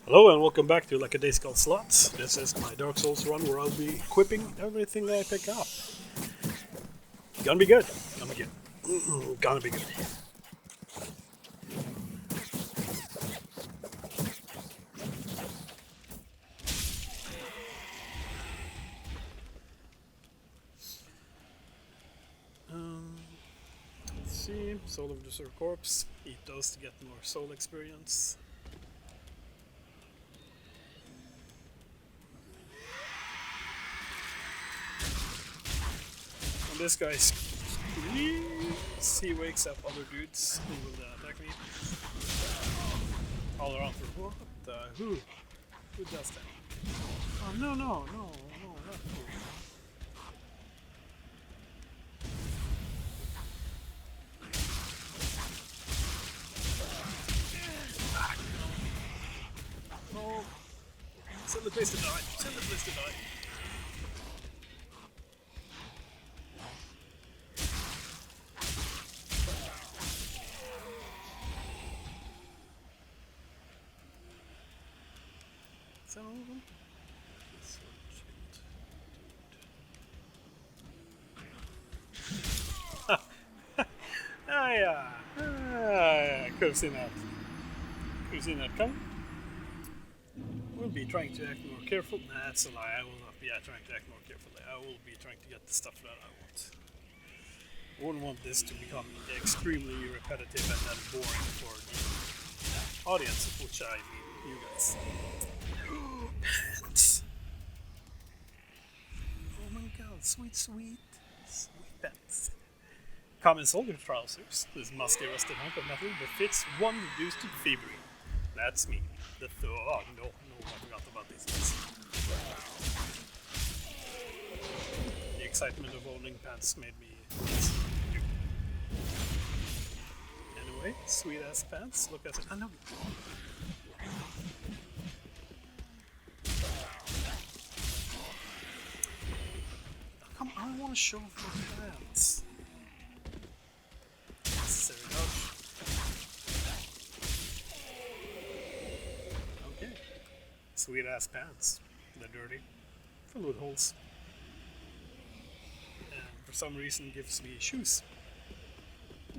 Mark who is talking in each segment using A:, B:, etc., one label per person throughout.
A: Hello and welcome back to Like a Days Called Slots. This is my Dark Souls run where I'll be equipping everything I pick up. Gonna be good. Gonna be good. Gonna be good. Um, let's see. Soul of the Desert Corpse. Eat those to get more soul experience. And this guy's he wakes up other dudes who will attack me. All around for what the who? Who does that? Oh no, not who. No. Send the place to die. Send the place to die. Is that all of them? This one, shit. Ah, yeah. Could have seen that. Could have seen that coming. We'll be trying to act more careful. Nah, that's a lie. I will not be trying to act more carefully. I will be trying to get the stuff that I want. I wouldn't want this to become extremely repetitive and then boring for the audience, of which I mean you guys. Pants. Oh my god, sweet pants. Common soldier trousers. This musty rusted hunk of metal befits one reduced to thievery. That's me. Oh no, I forgot about these guys. The excitement of owning pants made me. Anyway, sweet ass pants. Look at it. I know. Come on, I want to show off my pants. There we go. Okay. Sweet ass pants. They're dirty. Filled with holes. And for some reason gives me shoes. I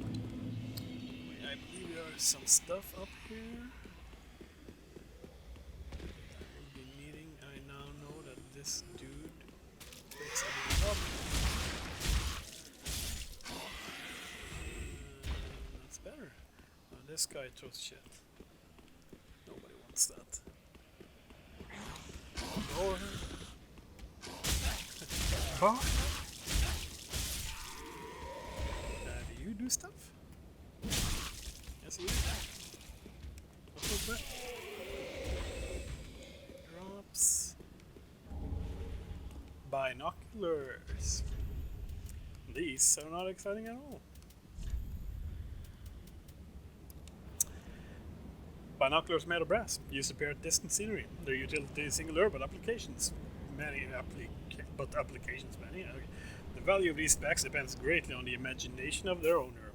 A: believe there is some stuff up here. We'll be needing. I now know that this dude picks everything up. That's better. This guy throws shit. Nobody wants that. Go ahead. Huh? Do you do stuff? Yes, you do. What was that? Drops. Binoculars. These are not exciting at all. Binoculars made of brass, used to peer at distant scenery. Their utility is singular, but applications many. Applications many. Okay. The value of these specs depends greatly on the imagination of their owner.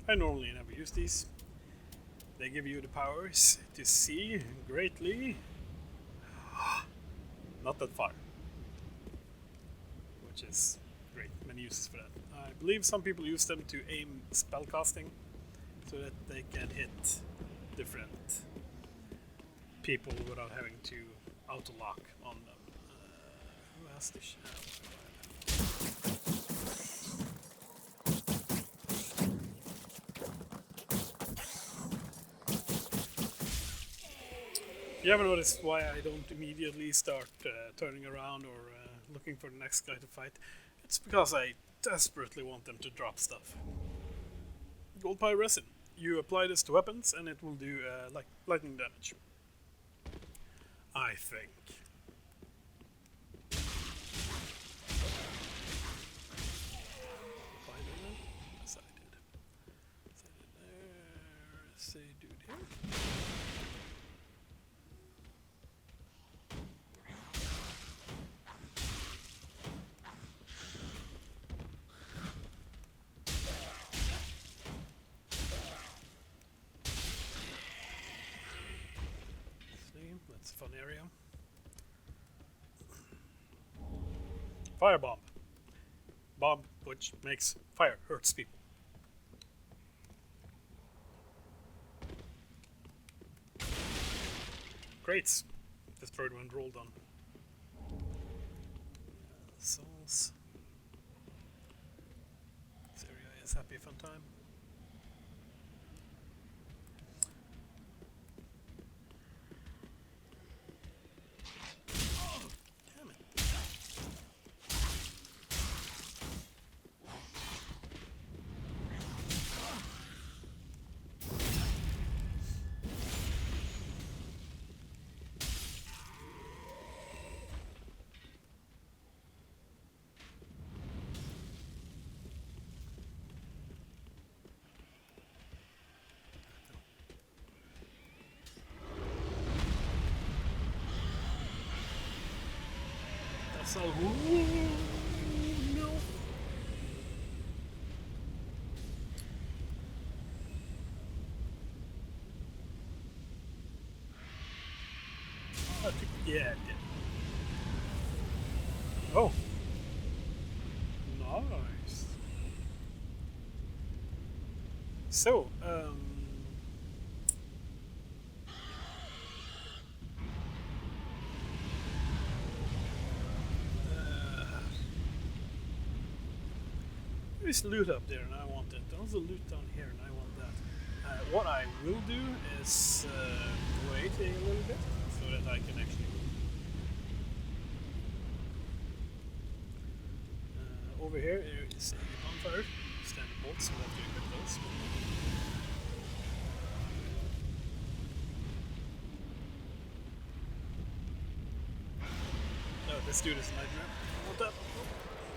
A: I normally never use these. They give you the powers to see greatly, not that far, which is great. Many uses for that. I believe some people use them to aim spellcasting, so that they can hit different people without having to auto lock on them. Who has this shit? If you haven't noticed why I don't immediately start turning around or looking for the next guy to fight, it's because I desperately want them to drop stuff. Gold pie resin. You apply this to weapons and it will do like lightning damage. I think. Yes, I did. There's a dude here. See? That's a fun area. Firebomb. Bomb which makes fire, hurts people. Great. Destroyed when rolled on. Souls. This area is happy fun time. Damn it. That's all. Ooh, no. Yeah, it did. Oh. Nice. So, there is loot up there and I want it. There's a loot down here and I want that. What I will do is wait a little bit so that I can actually over here there is a bonfire. Standard bolts, so we'll have to equip those. No, this dude is a nightmare. I want that. Oh,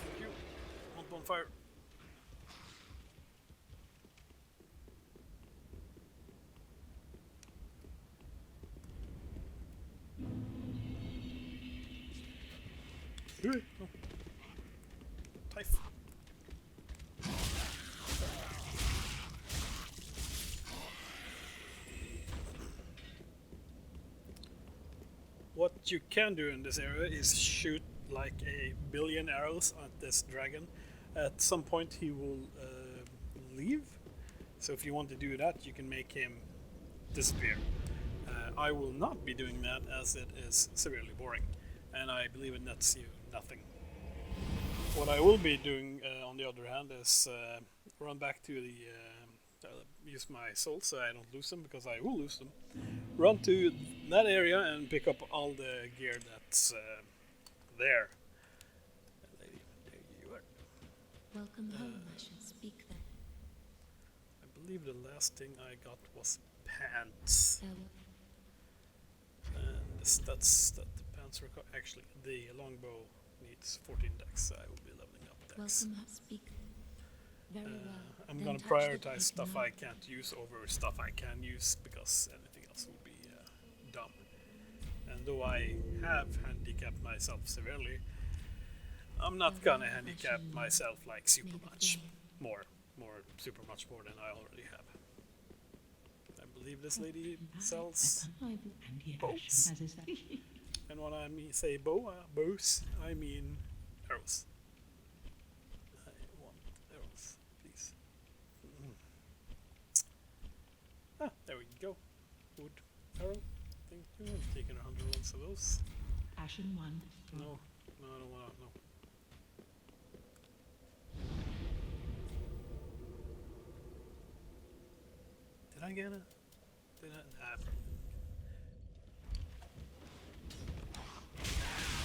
A: thank you. I want bonfire. Oh. Typh. What you can do in this area is shoot like a billion arrows at this dragon. At some point he will leave. So if you want to do that, you can make him disappear. I will not be doing that as it is severely boring. And I believe it nets you nothing. What I will be doing, on the other hand, is run back to the use my souls so I don't lose them, because I will lose them. Run to that area and pick up all the gear that's there. Lady, there you are.
B: Welcome home, I shall speak then.
A: I believe the last thing I got was pants. And that's that the pants require. Actually, the longbow needs 14 dex, so I will be leveling up dex.
B: Welcome, speak. Very well.
A: I'm
B: Then
A: gonna
B: touch
A: prioritize
B: the
A: stuff
B: now.
A: I can't use over stuff I can use, because anything else would be dumb. And though I have handicapped myself severely, I'm not gonna handicap myself like super much. More super much more than I already have. I believe this lady sells bows. And when I say bows, I mean arrows. I want arrows, please. Ah, there we go. Wood arrow. Thank you. I'm taking 100 ones of those.
C: Ashen one.
A: No, I don't want to. No. Did I get it? Did I? Nah,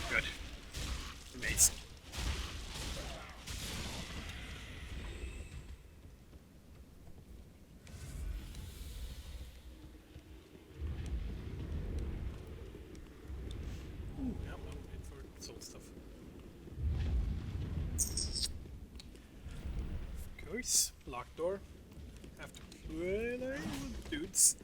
A: good. Amazing. Ooh, yep, I'm waiting for soul stuff. Of course. Locked door. Have to play there with dudes.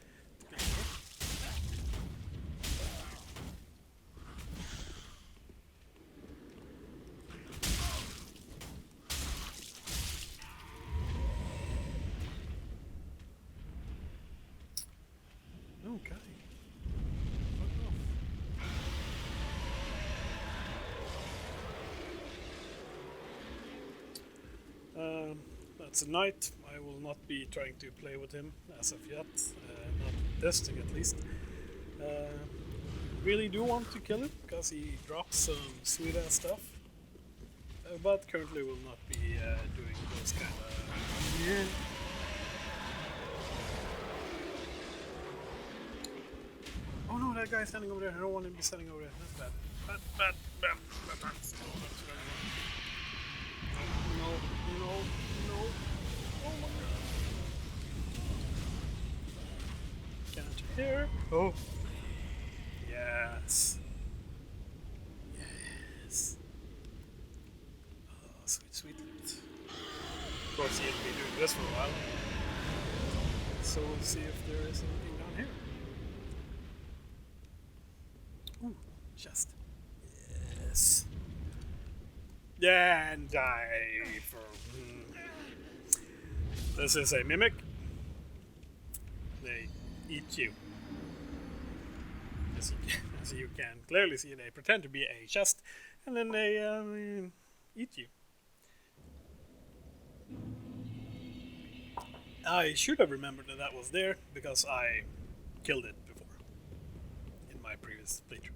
A: Okay. Fuck off. tonight I will not be trying to play with him as of yet, not testing at least. Really do want to kill him because he drops some sweet ass stuff, but currently will not be doing those kind of. Yeah. Oh no, that guy's standing over there. I don't want him to be standing over there. That's bad. Bad. No. Oh my god. Can't hear. Oh. Yes. Oh, sweet. Of course, he'll be doing this for a while. So we'll see if there is anything down here. Ooh, chest. Yes. Yeah, and die for. This is a mimic. They eat you. As you can clearly see, they pretend to be a chest, and then they eat you. I should have remembered that was there because I killed it before in my previous playthrough.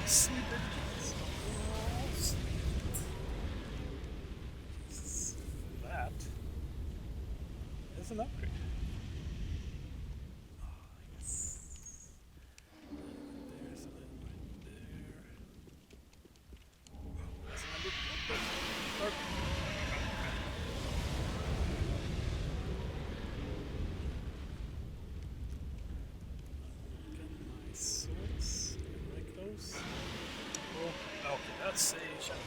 A: Sweet babies. That is an upgrade. Oh, yes. There's an item right there. There's another. Get my swords. Like those. Oh, okay, that's a shadow.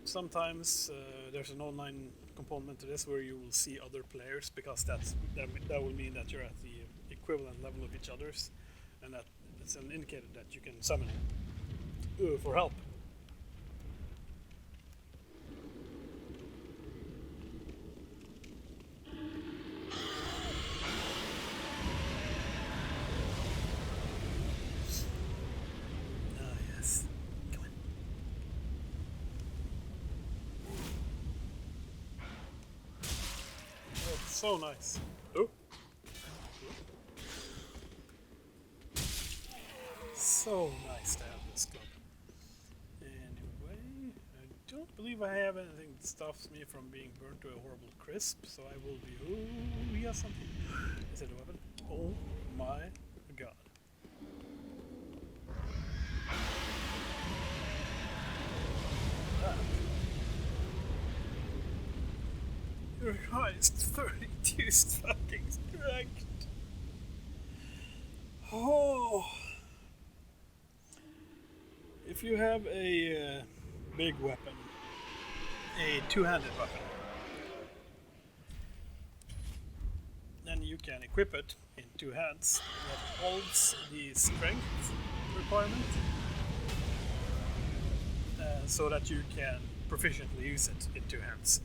A: Sometimes there's an online component to this where you will see other players because that will mean that you're at the equivalent level of each other's, and that it's an indicator that you can summon for help. Yes. Come on. Oh, it's so nice. Oh. So nice to have this club. Anyway, I don't believe I have anything that stops me from being burnt to a horrible crisp, so I will be. Oh, he has something. Is it a weapon? Oh my god. That. Your highest 32 fucking strength. Oh. If you have a big weapon, a two-handed weapon, then you can equip it in two hands. That holds the strength requirement, so that you can proficiently use it in two hands.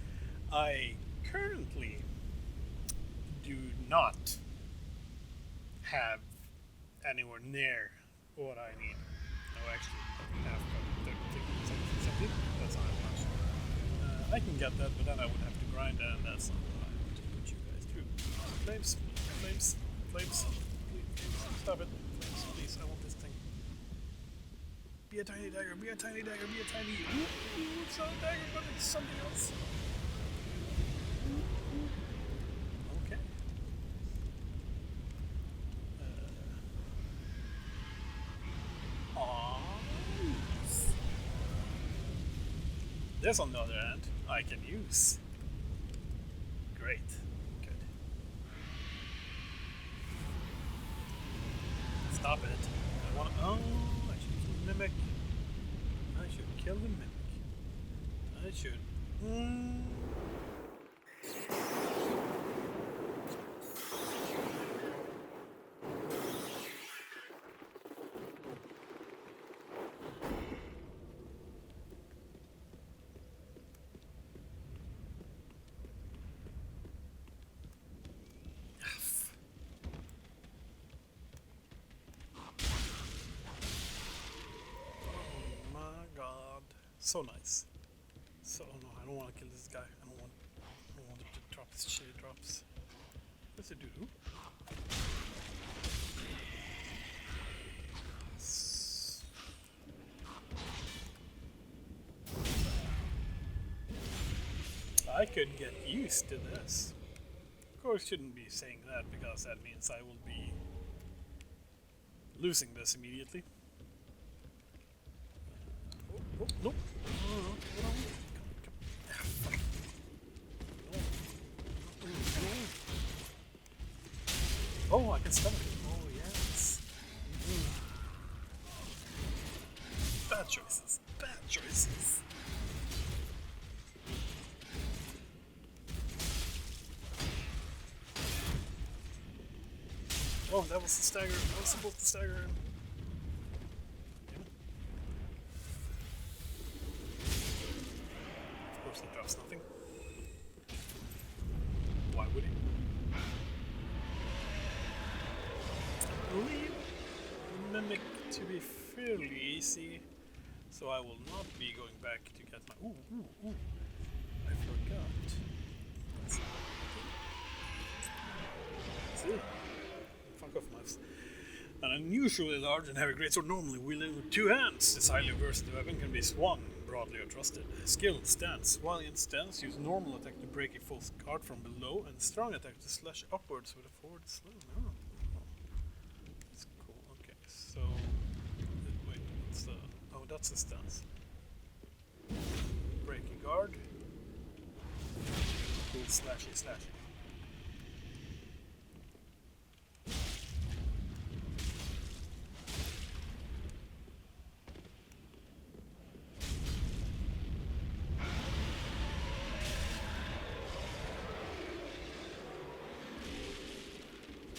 A: I currently do not have anywhere near what I need. No, actually, I have 30, that's not much. I can get that, but then I would have to grind, and that's not what I want to put you guys through. Flames. Please, stop it. Flames, please, I want this thing. Be a tiny dagger, be a tiny. Ooh, it's not a dagger, but it's something else. Okay. This, on the other hand, I can use. Great. Good. Stop it. I want to. Oh, I should kill the mimic. I should kill the mimic. I should. Oh my god. So nice. So no, I don't want to kill this guy. I don't want it to drop his shitty drops. What's it do? I could get used to this. Of course, shouldn't be saying that because that means I will be losing this immediately. Oh, nope. Oh, I can stun it. Oh, yes. Bad choices. Bad choices. Oh, that was the stagger. I was supposed to stagger him. Damn it. Of course, he drops nothing. Why would he? I believe the mimic to be fairly easy, so I will not be going back to get my. Ooh. I forgot. See? Fuck off, mouse. An unusually large and heavy greatsword, normally wielded with two hands. This highly versatile weapon can be swung broadly or thrusted. Skill stance. While in stance, use normal attack to break a false guard from below, and strong attack to slash upwards with a forward slow. Oh. That's cool. Okay, so wait, what's the? Oh, that's the stance. Break a guard. Cool, slashy.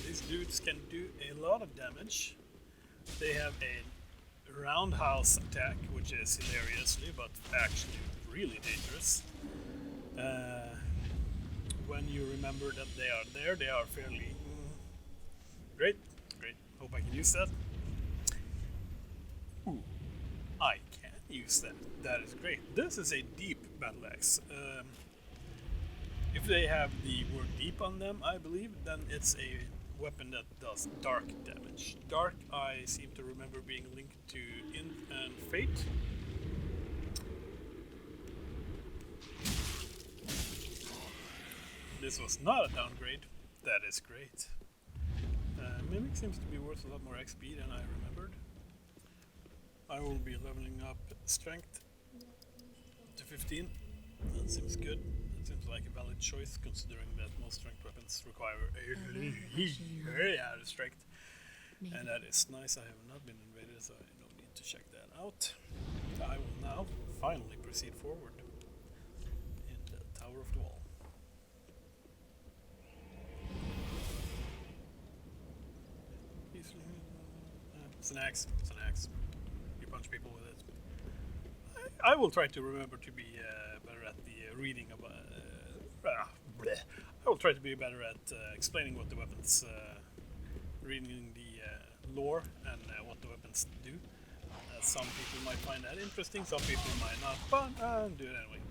A: These dudes can do a lot of damage. They have a roundhouse attack, which is hilariously, but actually really dangerous. When you remember that they are there, they are fairly great. Hope I can use that. Ooh, I can use that. That is great. This is a deep battle axe. If they have the word deep on them, I believe, then it's a weapon that does dark damage. Dark, I seem to remember being linked to Int and Fate. This was not a downgrade. That is great. Mimic seems to be worth a lot more XP than I remembered. I will be leveling up strength to 15. That seems good. That seems like a valid choice considering that most strength weapons require a very high strength. And that is nice. I have not been invaded, so I don't need to check that out. I will now finally proceed forward in the Tower of the Wall. It's an axe. You punch people with it. I will try to remember to be better at the reading of. I will try to be better at explaining what the weapons, reading the lore and what the weapons do. Some people might find that interesting, some people might not, but I'll do it anyway.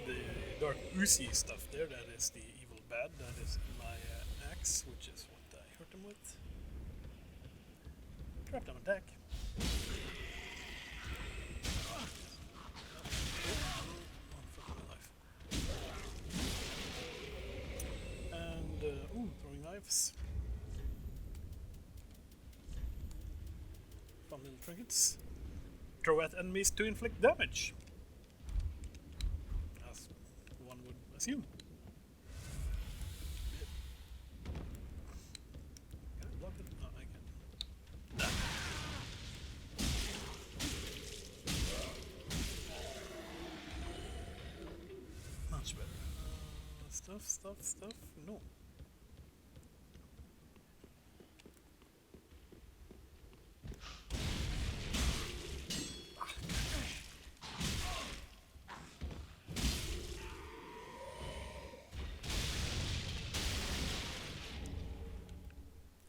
A: The dark oozy stuff there, that is the evil bad, that is my axe, which is what I hurt him with. Drop down attack. And, throwing knives. Fun little trinkets. Throw at enemies to inflict damage. As one would assume. Got luck. Stuff. No.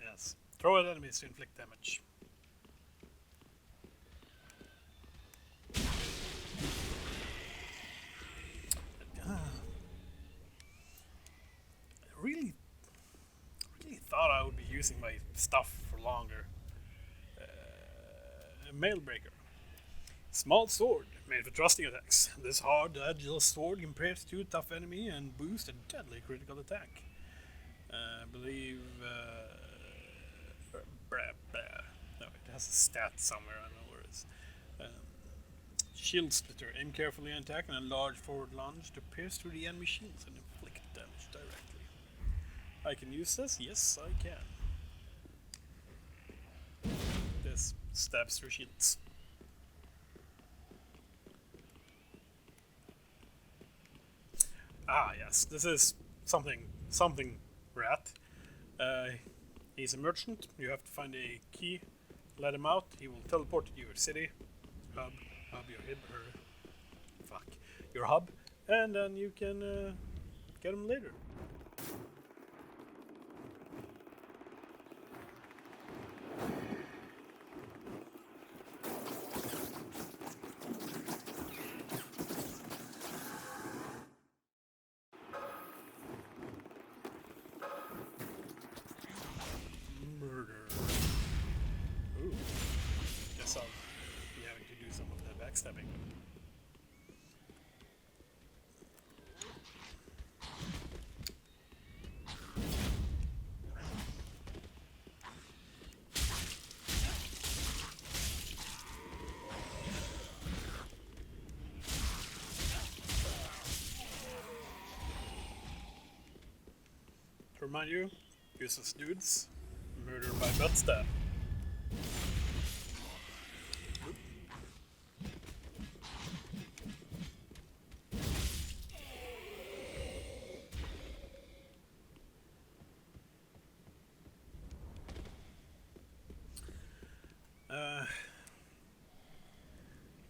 A: Yes. Throw at enemies to inflict damage. I really thought I would be using my stuff for longer. Mailbreaker. Small sword, made for thrusting attacks. This hard, agile sword can pierce to a tough enemy and boost a deadly critical attack. I believe. No, it has a stat somewhere. I don't know where it is. Shield splitter. Aim carefully and attack and a large forward lunge to pierce through the enemy shields and inflict damage directly. I can use this? Yes, I can. This stabs through shields. Ah, yes, this is something rat. He's a merchant. You have to find a key, let him out. He will teleport to your city, hub, your your hub, and then you can get him later. Murder. Ooh. Guess I'll be having to do some of that backstabbing. To remind you, useless dudes, murder by butt stab.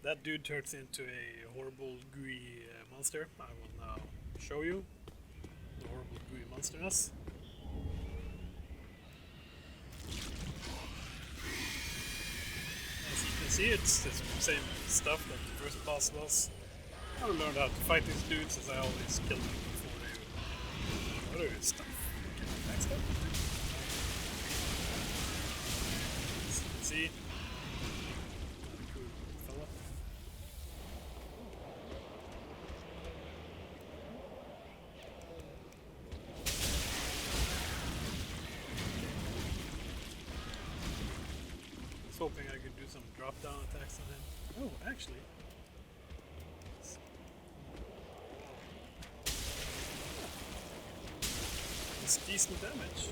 A: That dude turns into a horrible gooey monster. I will now show you the horrible gooey monsterness. As you can see, it's the same stuff that the first boss was. I learned how to fight these dudes as I always kill them before they do other stuff. Next up. See? Cool fella. I was hoping I could do some drop down attacks on him. Oh, actually. It's decent damage.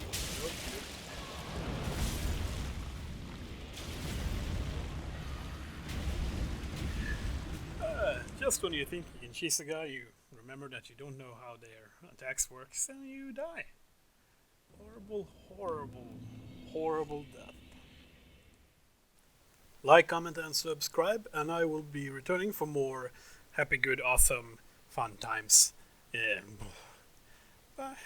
A: Just when you think you can cheese a guy, you remember that you don't know how their attacks works, and you die. Horrible death. Like, comment, and subscribe, and I will be returning for more happy, good, awesome, fun times. Yeah. Bye.